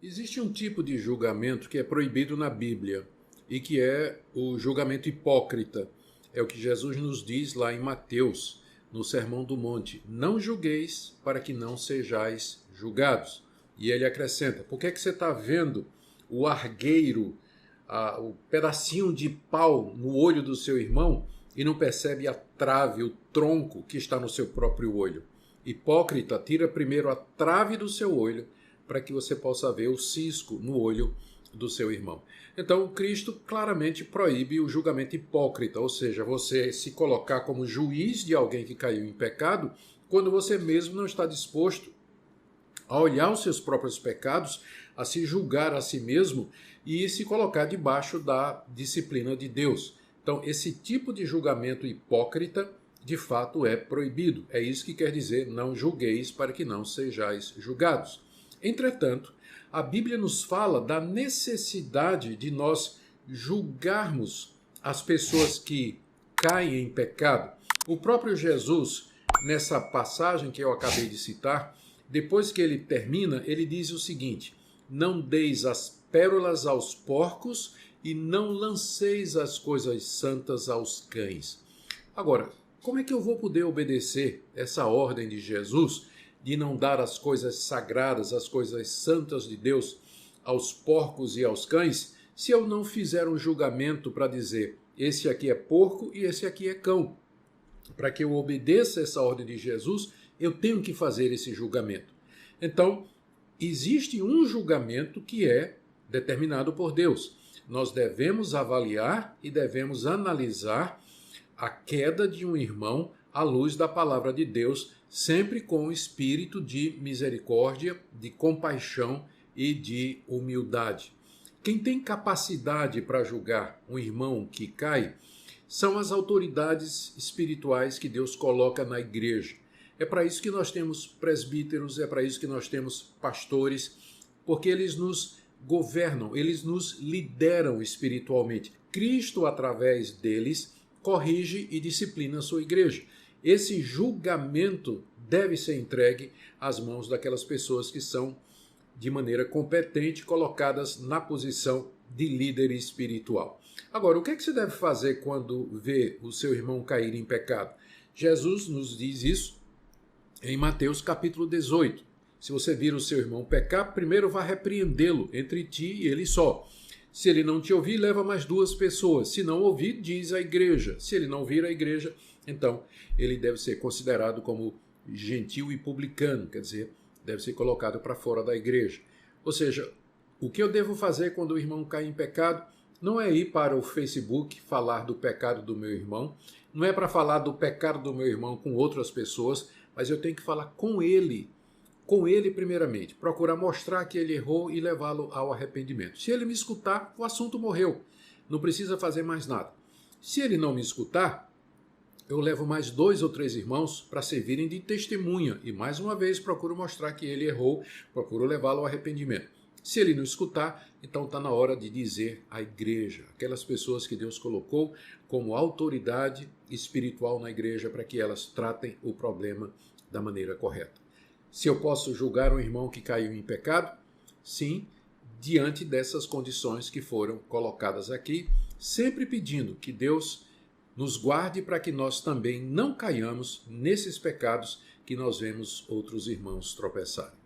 Existe um tipo de julgamento que é proibido na Bíblia e que é o julgamento hipócrita. É o que Jesus nos diz lá em Mateus, no Sermão do Monte. Não julgueis para que não sejais julgados. E ele acrescenta, por que é que você está vendo o argueiro, o pedacinho de pau no olho do seu irmão e não percebe a trave, o tronco que está no seu próprio olho? Hipócrita, tira primeiro a trave do seu olho para que você possa ver o cisco no olho do seu irmão. Então, Cristo claramente proíbe o julgamento hipócrita, ou seja, você se colocar como juiz de alguém que caiu em pecado, quando você mesmo não está disposto a olhar os seus próprios pecados, a se julgar a si mesmo e se colocar debaixo da disciplina de Deus. Então, esse tipo de julgamento hipócrita, de fato, é proibido. É isso que quer dizer, não julgueis para que não sejais julgados. Entretanto, a Bíblia nos fala da necessidade de nós julgarmos as pessoas que caem em pecado. O próprio Jesus, nessa passagem que eu acabei de citar, depois que ele termina, ele diz o seguinte: não deis as pérolas aos porcos e não lanceis as coisas santas aos cães. Agora, como é que eu vou poder obedecer essa ordem de Jesus de não dar as coisas sagradas, as coisas santas de Deus aos porcos e aos cães, se eu não fizer um julgamento para dizer esse aqui é porco e esse aqui é cão? Para que eu obedeça essa ordem de Jesus, eu tenho que fazer esse julgamento. Então, existe um julgamento que é determinado por Deus. Nós devemos avaliar e devemos analisar a queda de um irmão à luz da palavra de Deus, sempre com o espírito de misericórdia, de compaixão e de humildade. Quem tem capacidade para julgar um irmão que cai são as autoridades espirituais que Deus coloca na igreja. É para isso que nós temos presbíteros, é para isso que nós temos pastores, porque eles nos governam, eles nos lideram espiritualmente. Cristo, através deles, corrige e disciplina a sua igreja. Esse julgamento deve ser entregue às mãos daquelas pessoas que são, de maneira competente, colocadas na posição de líder espiritual. Agora, o que é que você deve fazer quando vê o seu irmão cair em pecado? Jesus nos diz isso em Mateus capítulo 18. Se você vir o seu irmão pecar, primeiro vá repreendê-lo entre ti e ele só. Se ele não te ouvir, leva mais 2 pessoas. Se não ouvir, diz à igreja. Se ele não vir à igreja, então ele deve ser considerado como gentil e publicano, quer dizer, deve ser colocado para fora da igreja. Ou seja, o que eu devo fazer quando o irmão cai em pecado não é ir para o Facebook falar do pecado do meu irmão, não é para falar do pecado do meu irmão com outras pessoas, mas eu tenho que falar com ele primeiramente, procurar mostrar que ele errou e levá-lo ao arrependimento. Se ele me escutar, o assunto morreu, não precisa fazer mais nada. Se ele não me escutar, eu levo mais 2 ou 3 irmãos para servirem de testemunha e mais uma vez procuro mostrar que ele errou, procuro levá-lo ao arrependimento. Se ele não escutar, então está na hora de dizer à igreja, aquelas pessoas que Deus colocou como autoridade espiritual na igreja para que elas tratem o problema da maneira correta. Se eu posso julgar um irmão que caiu em pecado? Sim, diante dessas condições que foram colocadas aqui, sempre pedindo que Deus nos guarde para que nós também não caiamos nesses pecados que nós vemos outros irmãos tropeçarem.